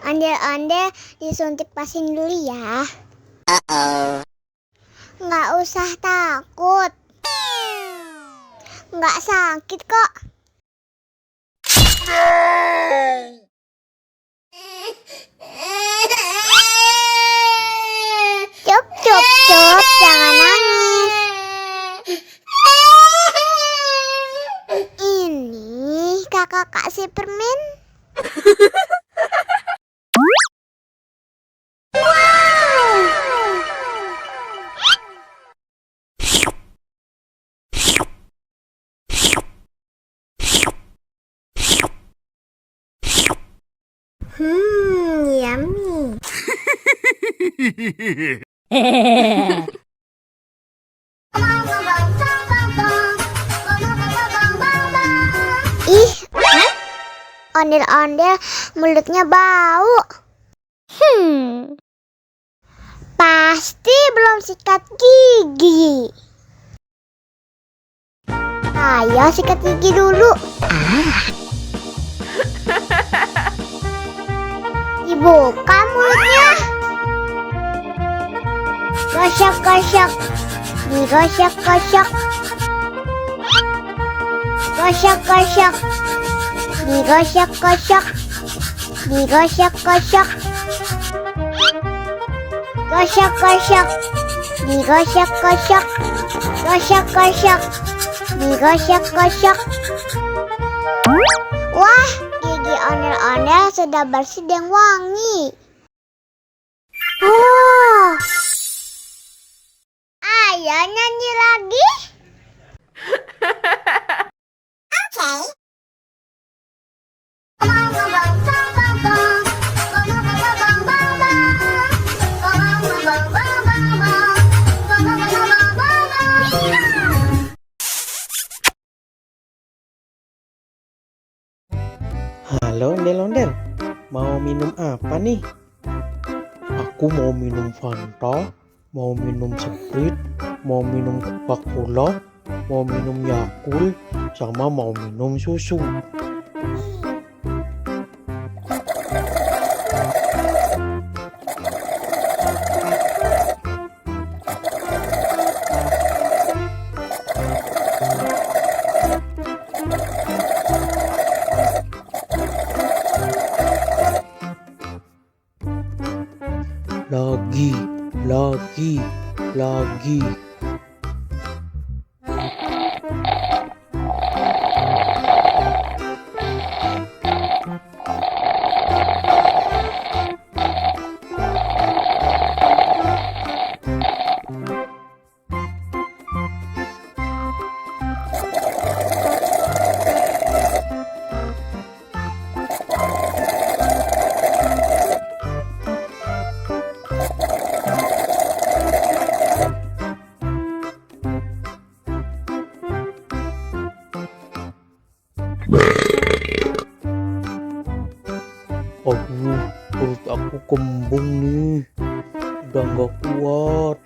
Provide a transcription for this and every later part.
Ondel-ondel disuntik vaksin dulu ya. Nggak usah takut. Nggak sakit kok. Cup, cup, cup, jangan nangis. Ini kakak kasih permen. Yummy. Ih, ondel-ondel mulutnya bau. Pasti belum sikat gigi. Ayo sikat gigi dulu. Dibuka mulutnya. Gosok-gosok. Digosok-gosok. Gosok-gosok. Digosok-gosok. Digosok-gosok. Gosok-gosok. Digosok-gosok. Gosok-gosok. Digosok-gosok. Wah, gigi ondel-ondel sudah bersih dan wangi. Oh, ayo nyanyi lagi. Oke. Halo ondel-ondel, mau minum apa nih? Aku mau minum Fanta, mau minum Sprite, mau minum Coca-Cola, mau minum Yakult, sama mau minum susu. Lagi. Aduh, perut aku kembung nih. Udah nggak kuat.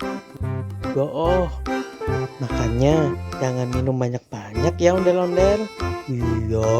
Udah Makanya jangan minum banyak-banyak ya ondel-ondel. Iya.